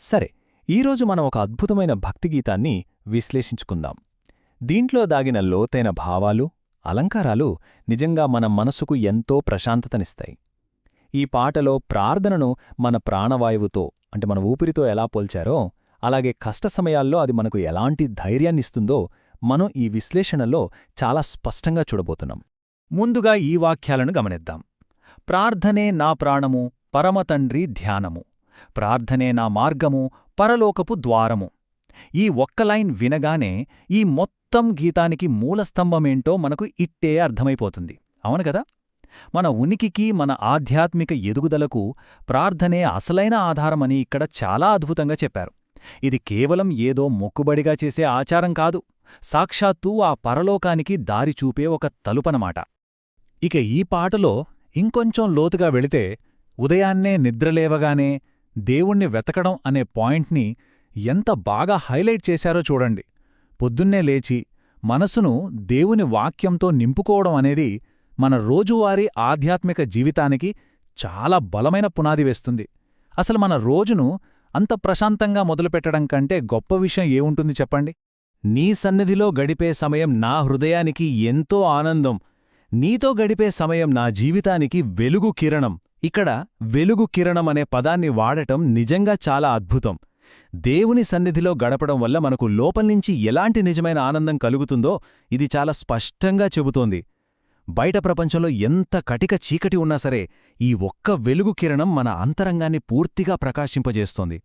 సరే, ఈరోజు మనం ఒక అద్భుతమైన భక్తిగీతాన్ని విశ్లేషించుకుందాం. దీంట్లో దాగిన లోతైన భావాలు, అలంకారాలు నిజంగా మన మనసుకు ఎంతో ప్రశాంతతనిస్తాయి. ఈ పాటలో ప్రార్థనను మన ప్రాణవాయువుతో అంటే మన ఊపిరితో ఎలా పోల్చారో, అలాగే కష్ట సమయాల్లో అది మనకు ఎలాంటి ధైర్యాన్నిస్తుందో మనం ఈ విశ్లేషణలో చాలా స్పష్టంగా చూడబోతున్నాం. ముందుగా ఈ వాక్యాలను గమనిద్దాం. ప్రార్థనే నా ప్రాణము, పరమతండ్రి ధ్యానము. ప్రార్థనే నా మార్గము, పరలోకపు ద్వారము. ఈ ఒక్క లైన్ వినగానే ఈ మొత్తం గీతానికి మూలస్తంభమేంటో మనకు ఇట్టే అర్థమైపోతుంది. అవును కదా? మన ఉనికికి, మన ఆధ్యాత్మిక ఎదుగుదలకు ప్రార్థనే అసలైన ఆధారమని ఇక్కడ చాలా అద్భుతంగా చెప్పారు. ఇది కేవలం ఏదో మొక్కుబడిగా చేసే ఆచారం కాదు, సాక్షాత్తూ ఆ పరలోకానికి దారి చూపే ఒక తలుపనమాట. ఇక ఈ పాటలో ఇంకొంచెం లోతుగా వెళితే, ఉదయాన్నే నిద్రలేవగానే దేవుణ్ణి వెతకడం అనే పాయింట్ని ఎంత బాగా హైలైట్ చేశారో చూడండి. పొద్దున్నే లేచి మనసును దేవుని వాక్యంతో నింపుకోవడం అనేది మన రోజువారీ ఆధ్యాత్మిక జీవితానికి చాలా బలమైన పునాది వేస్తుంది. అసలు మన రోజును అంత ప్రశాంతంగా మొదలుపెట్టడం కంటే గొప్ప విషయం ఏముంటుంది చెప్పండి? నీ సన్నిధిలో గడిపే సమయం నా హృదయానికి ఎంతో ఆనందం. నీతో గడిపే సమయం నా జీవితానికి వెలుగు కిరణం. ఇక్కడ వెలుగు కిరణం అనే పదాన్ని వాడటం నిజంగా చాలా అద్భుతం. దేవుని సన్నిధిలో గడపడం వల్ల మనకు లోపల్నించి ఎలాంటి నిజమైన ఆనందం కలుగుతుందో ఇది చాలా స్పష్టంగా చెబుతోంది. బయట ప్రపంచంలో ఎంత కటిక చీకటి ఉన్నా సరే ఈ ఒక్క వెలుగు కిరణం మన అంతరంగాన్ని పూర్తిగా ప్రకాశింపజేస్తోంది.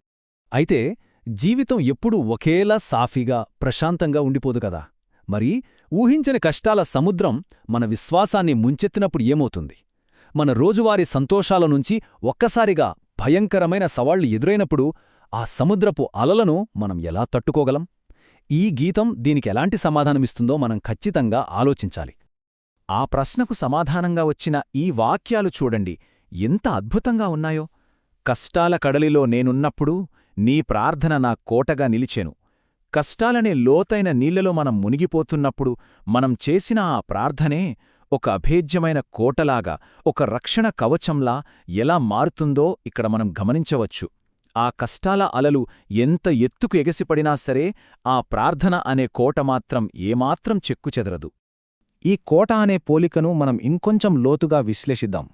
అయితే జీవితం ఎప్పుడూ ఒకేలా సాఫీగా, ప్రశాంతంగా ఉండిపోదు కదా. మరి ఊహించని కష్టాల సముద్రం మన విశ్వాసాన్ని ముంచెత్తినప్పుడు ఏమవుతుంది? మన రోజువారీ సంతోషాల నుంచి ఒక్కసారిగా భయంకరమైన సవాళ్లు ఎదురైనప్పుడు ఆ సముద్రపు అలలను మనం ఎలా తట్టుకోగలం? ఈ గీతం దీనికెలాంటి సమాధానమిస్తుందో మనం ఖచ్చితంగా ఆలోచించాలి. ఆ ప్రశ్నకు సమాధానంగా వచ్చిన ఈ వాక్యాలు చూడండి ఎంత అద్భుతంగా ఉన్నాయో. కష్టాల కడలిలో నేనున్నప్పుడు నీ ప్రార్థన నా కోటగా నిలిచెను. కష్టాలనే లోతైన నీళ్లలో మనం మునిగిపోతున్నప్పుడు మనం చేసిన ఆ ప్రార్థనే ఒక అభేద్యమైన కోటలాగా, ఒక రక్షణ కవచంలా ఎలా మారుతుందో ఇక్కడ మనం గమనించవచ్చు. ఆ కష్టాల అలలు ఎంత ఎత్తుకు ఎగసిపడినా సరే ఆ ప్రార్థన అనే కోట మాత్రం ఏమాత్రం చెక్కుచెదరదు. ఈ కోట అనే పోలికను మనం ఇంకొంచెం లోతుగా విశ్లేషిద్దాం.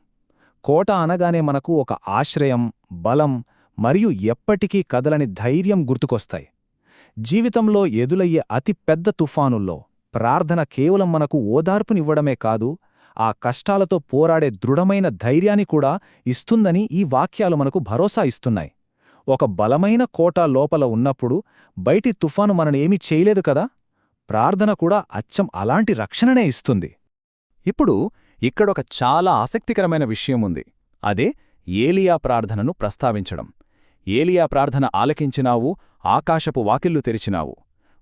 కోట అనగానే మనకు ఒక ఆశ్రయం, బలం మరియు ఎప్పటికీ కదలని ధైర్యం గుర్తుకొస్తాయి. జీవితంలో ఎదులయ్యే అతి పెద్ద తుఫానుల్లో ప్రార్థన కేవలం మనకు ఓదార్పునివ్వడమే కాదు, ఆ కష్టాలతో పోరాడే దృఢమైన ధైర్యాన్ని కూడా ఇస్తుందని ఈ వాక్యాలు మనకు భరోసా ఇస్తున్నాయి. ఒక బలమైన కోట లోపల ఉన్నప్పుడు బయటి తుఫాను మననేమీ చేయలేదు కదా. ప్రార్థన కూడా అచ్చం అలాంటి రక్షణనే ఇస్తుంది. ఇప్పుడు ఇక్కడొక చాలా ఆసక్తికరమైన విషయముంది. అదే ఏలియా ప్రార్థనను ప్రస్తావించడం. ఏలియా ప్రార్థన ఆలకించినావు, ఆకాశపు వాకిళ్లు తెరిచినావు.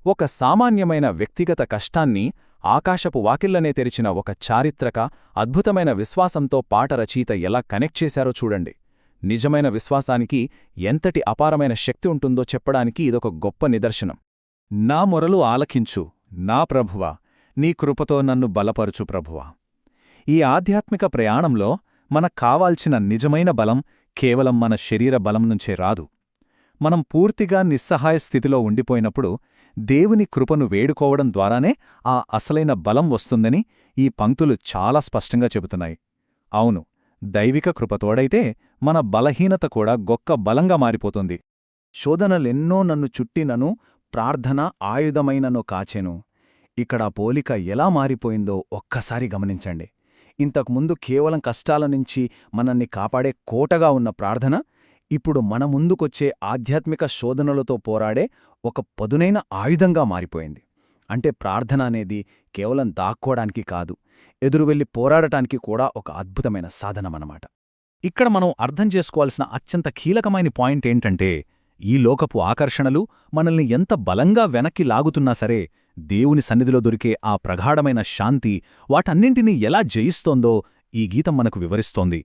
ఒక సామాన్యమైన వ్యక్తిగత కష్టాన్ని ఆకాశపు వాకిళ్లనే తెరిచిన ఒక చారిత్రక, అద్భుతమైన విశ్వాసంతో పాట రచయిత ఎలా కనెక్ట్ చేశారో చూడండి. నిజమైన విశ్వాసానికి ఎంతటి అపారమైన శక్తి ఉంటుందో చెప్పడానికి ఇదొక గొప్ప నిదర్శనం. నా మొరలు ఆలకించు, నా ప్రభువా, నీ కృపతో నన్ను బలపరుచు ప్రభువా. ఈ ఆధ్యాత్మిక ప్రయాణంలో మనక్కావాల్సిన నిజమైన బలం కేవలం మన శరీర బలం నుంచే రాదు. మనం పూర్తిగా నిస్సహాయ స్థితిలో ఉండిపోయినప్పుడు దేవుని కృపను వేడుకోవడం ద్వారానే ఆ అసలైన బలం వస్తుందని ఈ పంక్తులు చాలా స్పష్టంగా చెబుతున్నాయి. అవును, దైవిక కృపతోడైతే మన బలహీనత కూడా గొక్క బలంగా మారిపోతుంది. శోధనలెన్నో నన్ను చుట్టినను, ప్రార్థన ఆయుధమైనను కాచెను. ఇక్కడ పోలిక ఎలా మారిపోయిందో ఒక్కసారి గమనించండి. ఇంతకుముందు కేవలం కష్టాల నుంచి మనల్ని కాపాడే కోటగా ఉన్న ప్రార్థన ఇప్పుడు మన ముందుకొచ్చే ఆధ్యాత్మిక శోధనలతో పోరాడే ఒక పదునైన ఆయుధంగా మారిపోయింది. అంటే ప్రార్థన అనేది కేవలం దాక్కోడానికి కాదు, ఎదురువెళ్లి పోరాడటానికి కూడా ఒక అద్భుతమైన సాధనమన్నమాట. ఇక్కడ మనం అర్థం చేసుకోవాల్సిన అత్యంత కీలకమైన పాయింట్ ఏంటంటే, ఈ లోకపు ఆకర్షణలు మనల్ని ఎంత బలంగా వెనక్కి లాగుతున్నా సరే దేవుని సన్నిధిలో దొరికే ఆ ప్రగాఢమైన శాంతి వాటన్నింటినీ ఎలా జయిస్తోందో ఈ గీతం మనకు వివరిస్తోంది.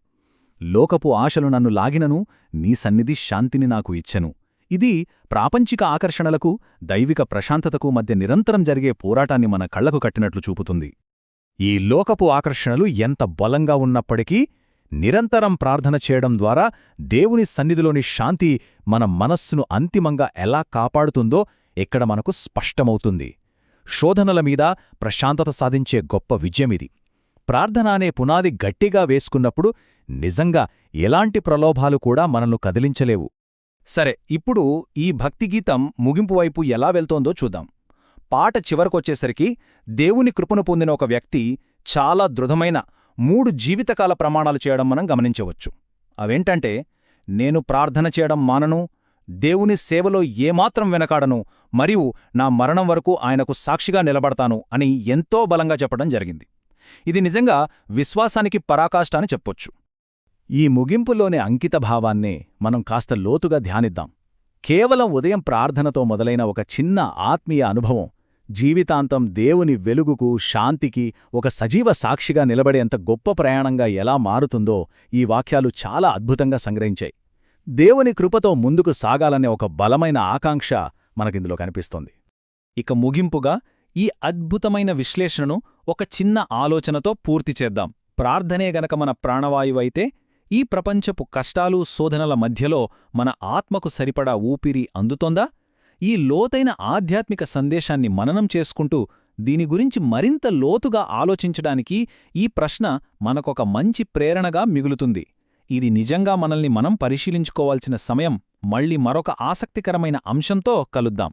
లోకపు ఆశలు నన్ను లాగినను, నీ సన్నిధి శాంతిని నాకు ఇచ్చెను. ఇది ప్రాపంచిక ఆకర్షణలకు, దైవిక ప్రశాంతతకు మధ్య నిరంతరం జరిగే పోరాటాన్ని మన కళ్లకు కట్టినట్లు చూపుతుంది. ఈ లోకపు ఆకర్షణలు ఎంత బలంగా ఉన్నప్పటికీ నిరంతరం ప్రార్థన చేయడం ద్వారా దేవుని సన్నిధిలోని శాంతి మన మనస్సును అంతిమంగా ఎలా కాపాడుతుందో ఇక్కడ మనకు స్పష్టమవుతుంది. శోధనల మీద ప్రశాంతత సాధించే గొప్ప విజయమిది. ప్రార్థన అనే పునాది గట్టిగా వేసుకున్నప్పుడు నిజంగా ఎలాంటి ప్రలోభాలు కూడా మనల్ని కదిలించలేవు. సరే, ఇప్పుడు ఈ భక్తిగీతం ముగింపు వైపు ఎలా వెళ్తోందో చూద్దాం. పాట చివరకొచ్చేసరికి దేవుని కృపను పొందిన ఒక వ్యక్తి చాలా దృఢమైన 3 జీవితకాల ప్రమాణాలు చేయడం మనం గమనించవచ్చు. అవేంటంటే, నేను ప్రార్థన చేయడం మానను, దేవుని సేవలో ఏమాత్రం వెనకాడను, మరియు నా మరణం వరకు ఆయనకు సాక్షిగా నిలబడతాను అని ఎంతో బలంగా చెప్పడం జరిగింది. ఇది నిజంగా విశ్వాసానికి పరాకాష్ఠ అని చెప్పొచ్చు. ఈ ముగింపులోని అంకితభావాన్నే మనం కాస్త లోతుగా ధ్యానిద్దాం. కేవలం ఉదయం ప్రార్థనతో మొదలైన ఒక చిన్న ఆత్మీయ అనుభవం జీవితాంతం దేవుని వెలుగుకు, శాంతికి ఒక సజీవ సాక్షిగా నిలబడేంత గొప్ప ప్రయాణంగా ఎలా మారుతుందో ఈ వాక్యాలు చాలా అద్భుతంగా సంగ్రహించాయి. దేవుని కృపతో ముందుకు సాగాలనే ఒక బలమైన ఆకాంక్ష మనకిందులో కనిపిస్తోంది. ఇక ముగింపుగా ఈ అద్భుతమైన విశ్లేషణను ఒక చిన్న ఆలోచనతో పూర్తి చేద్దాం. ప్రార్థనే గనక మన ప్రాణవాయువైతే ఈ ప్రపంచపు కష్టాలు, శోధనల మధ్యలో మన ఆత్మకు సరిపడా ఊపిరి అందుతోందా? ఈ లోతైన ఆధ్యాత్మిక సందేశాన్ని మననం చేసుకుంటూ దీని గురించి మరింత లోతుగా ఆలోచించడానికి ఈ ప్రశ్న మనకొక మంచి ప్రేరణగా మిగులుతుంది. ఇది నిజంగా మనల్ని మనం పరిశీలించుకోవాల్సిన సమయం. మళ్ళీ మరొక ఆసక్తికరమైన అంశంతో కలుద్దాం.